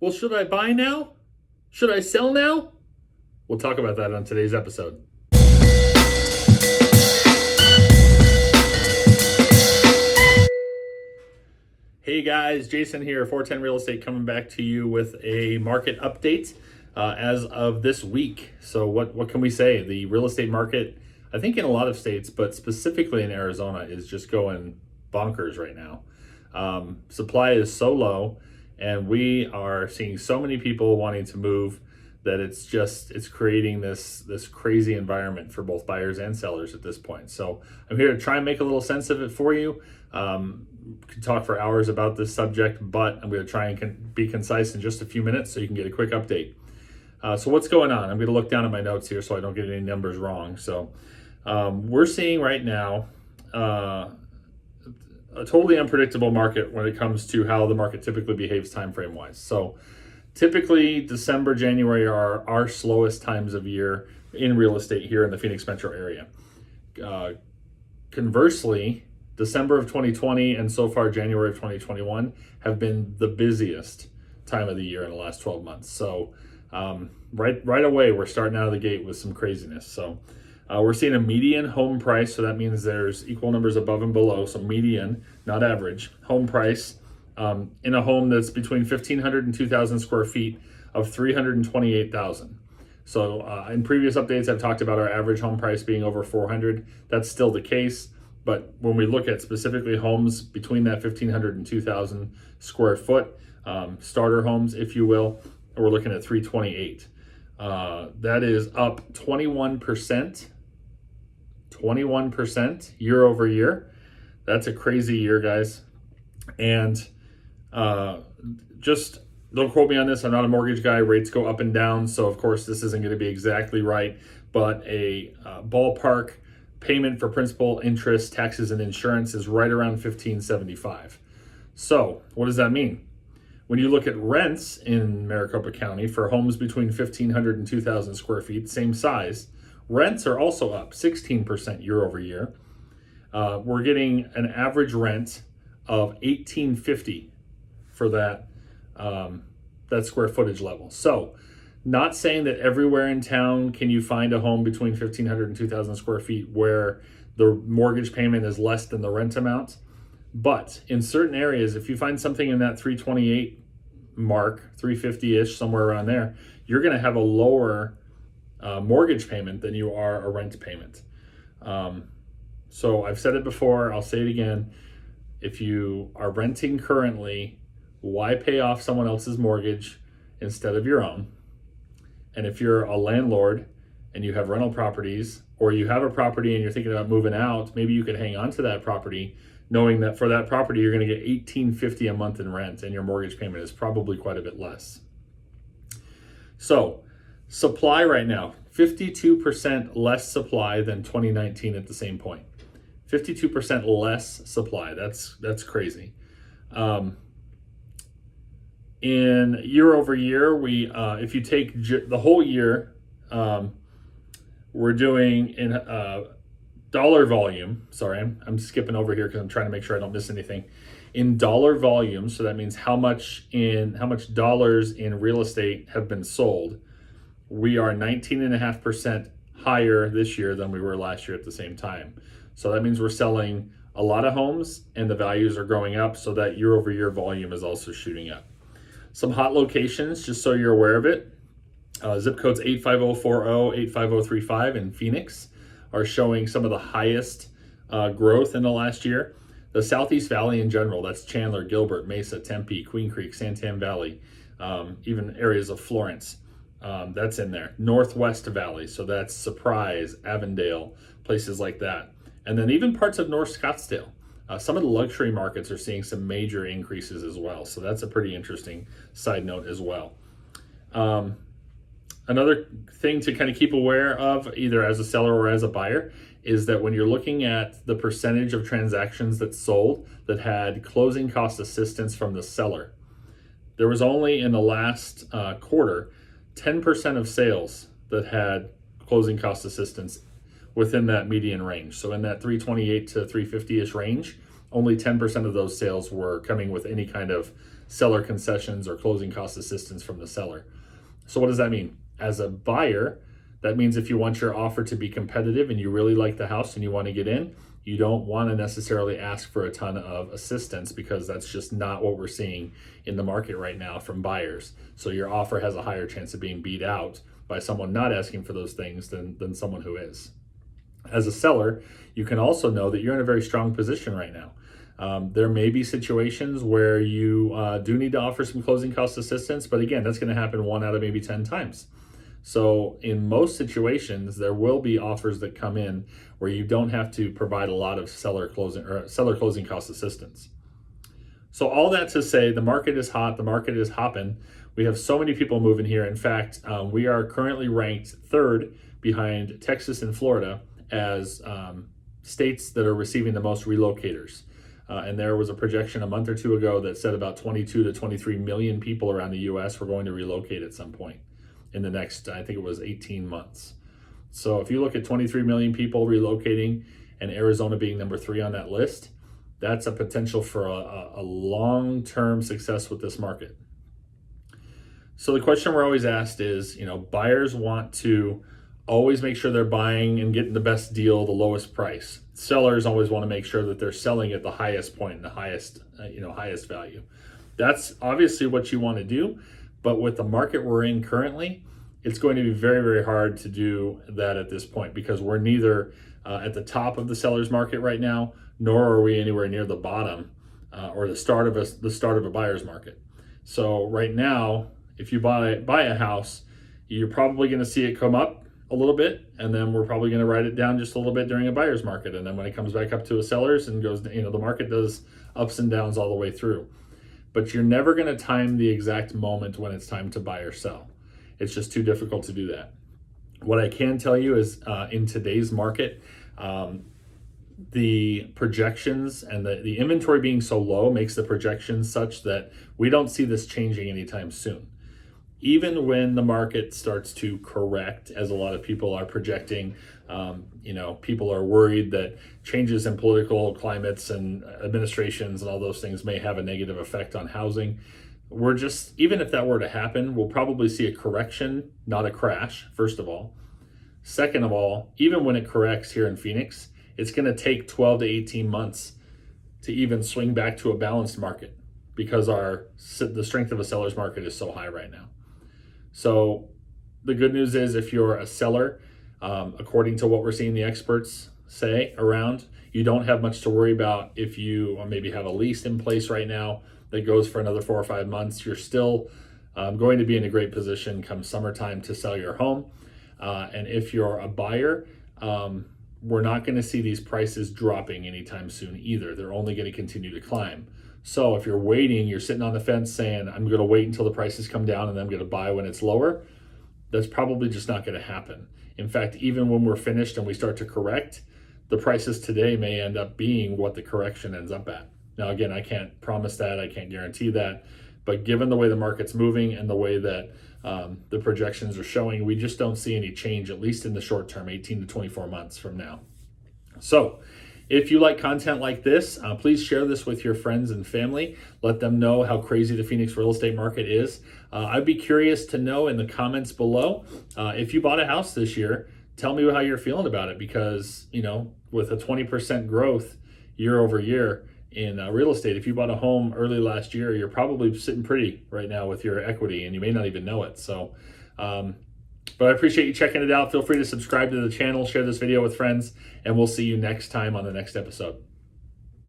Well, should I buy now? Should I sell now? We'll talk about that on today's episode. Hey guys, Jason here, 410 Real Estate, coming back to you with a market update as of this week. So what can we say? The real estate market, I think in a lot of states, but specifically in Arizona, is just going bonkers right now. Supply is so low, and we are seeing so many people wanting to move that it's creating this crazy environment for both buyers and sellers at this point. So I'm here to try and make a little sense of it for you. Could talk for hours about this subject, but I'm going to try and be concise in just a few minutes so you can get a quick update. So what's going on? I'm going to look down at my notes here so I don't get any numbers wrong. So we're seeing right now a totally unpredictable market when it comes to how the market typically behaves time frame wise. So typically December, January are our slowest times of year in real estate here in the Phoenix metro area. Conversely, December of 2020 and so far January of 2021 have been the busiest time of the year in the last 12 months. So right away, we're starting out of the gate with some craziness. So we're seeing a median home price. So that means there's equal numbers above and below. So median, not average, home price in a home that's between 1,500 and 2,000 square feet of 328,000. So in previous updates, I've talked about our average home price being over 400. That's still the case. But when we look at specifically homes between that 1,500 and 2,000 square foot, starter homes, if you will, we're looking at 328. That is up 21% year over year. That's a crazy year, guys. And just don't quote me on this. I'm not a mortgage guy. Rates go up and down. So, of course, this isn't going to be exactly right. But a ballpark payment for principal, interest, taxes, and insurance is right around $1,575. So what does that mean? When you look at rents in Maricopa County for homes between 1,500 and 2,000 square feet, same size, rents are also up 16% year over year. We're getting an average rent of $1,850 for that square footage level. So not saying that everywhere in town can you find a home between 1,500 and 2,000 square feet where the mortgage payment is less than the rent amount. But in certain areas, if you find something in that 328 mark, 350-ish, somewhere around there, you're going to have a lower mortgage payment than you are a rent payment. So I've said it before, I'll say it again. If you are renting currently, why pay off someone else's mortgage instead of your own? And if you're a landlord and you have rental properties, or you have a property and you're thinking about moving out, maybe you could hang on to that property knowing that for that property you're going to get $1,850 a month in rent and your mortgage payment is probably quite a bit less. So supply right now, 52% less supply than 2019 at the same point. 52% less supply. That's crazy. In year over year, we if you take the whole year, we're doing in dollar volume. Sorry, I'm skipping over here because I'm trying to make sure I don't miss anything. In dollar volume, so that means how much dollars in real estate have been sold. We are 19.5% higher this year than we were last year at the same time. So that means we're selling a lot of homes and the values are growing up, so that year over year volume is also shooting up. Some hot locations, just so you're aware of it. Zip codes 85040, 85035 in Phoenix are showing some of the highest growth in the last year. The Southeast Valley in general, that's Chandler, Gilbert, Mesa, Tempe, Queen Creek, Santan Valley, even areas of Florence, that's in there. Northwest Valley, so that's Surprise, Avondale, places like that. And then even parts of North Scottsdale. Some of the luxury markets are seeing some major increases as well. So that's a pretty interesting side note as well. Another thing to kind of keep aware of, either as a seller or as a buyer, is that when you're looking at the percentage of transactions that sold that had closing cost assistance from the seller, there was only in the last quarter 10% of sales that had closing cost assistance within that median range. So in that 328 to 350-ish range, only 10% of those sales were coming with any kind of seller concessions or closing cost assistance from the seller. So what does that mean? As a buyer, that means if you want your offer to be competitive and you really like the house and you want to get in, you don't want to necessarily ask for a ton of assistance, because that's just not what we're seeing in the market right now from buyers. So your offer has a higher chance of being beat out by someone not asking for those things than someone who is. As a seller, you can also know that you're in a very strong position right now. There may be situations where you do need to offer some closing cost assistance, but again, that's going to happen 1 out of maybe 10 times. So in most situations, there will be offers that come in where you don't have to provide a lot of seller closing cost assistance. So all that to say, the market is hot, the market is hopping. We have so many people moving here. In fact, we are currently ranked third behind Texas and Florida as states that are receiving the most relocators. And there was a projection a month or two ago that said about 22 to 23 million people around the US were going to relocate at some point in the next, I think it was 18 months. So if you look at 23 million people relocating and Arizona being number 3 on that list, that's a potential for a long-term success with this market. So the question we're always asked is, buyers want to always make sure they're buying and getting the best deal, the lowest price. Sellers always want to make sure that they're selling at the highest point and the highest value. That's obviously what you want to do, but with the market we're in currently, it's going to be very, very hard to do that at this point, because we're neither at the top of the seller's market right now, nor are we anywhere near the bottom or the start of a buyer's market. So right now, if you buy a house, you're probably going to see it come up a little bit, and then we're probably going to write it down just a little bit during a buyer's market, and then when it comes back up to a seller's and goes, the market does ups and downs all the way through. But you're never going to time the exact moment when it's time to buy or sell. It's just too difficult to do that. What I can tell you is in today's market, the projections and the inventory being so low makes the projections such that we don't see this changing anytime soon. Even when the market starts to correct, as a lot of people are projecting, people are worried that changes in political climates and administrations and all those things may have a negative effect on housing. Even if that were to happen, we'll probably see a correction, not a crash, first of all. Second of all, even when it corrects here in Phoenix, it's going to take 12 to 18 months to even swing back to a balanced market, because the strength of a seller's market is so high right now. So the good news is, if you're a seller, according to what we're seeing the experts say around, you don't have much to worry about. If you maybe have a lease in place right now that goes for another 4 or 5 months, you're still going to be in a great position come summertime to sell your home. And if you're a buyer, we're not going to see these prices dropping anytime soon either. They're only going to continue to climb. So if you're waiting, you're sitting on the fence saying, I'm going to wait until the prices come down and then I'm going to buy when it's lower, that's probably just not going to happen. In fact, even when we're finished and we start to correct, the prices today may end up being what the correction ends up at. Now, again, I can't promise that, I can't guarantee that, but given the way the market's moving and the way that the projections are showing, we just don't see any change, at least in the short term, 18 to 24 months from now. So if you like content like this, please share this with your friends and family. Let them know how crazy the Phoenix real estate market is. I'd be curious to know in the comments below, if you bought a house this year, tell me how you're feeling about it, because, with a 20% growth year over year in real estate, if you bought a home early last year, you're probably sitting pretty right now with your equity, and you may not even know it. So, but I appreciate you checking it out. Feel free to subscribe to the channel, share this video with friends, and we'll see you next time on the next episode.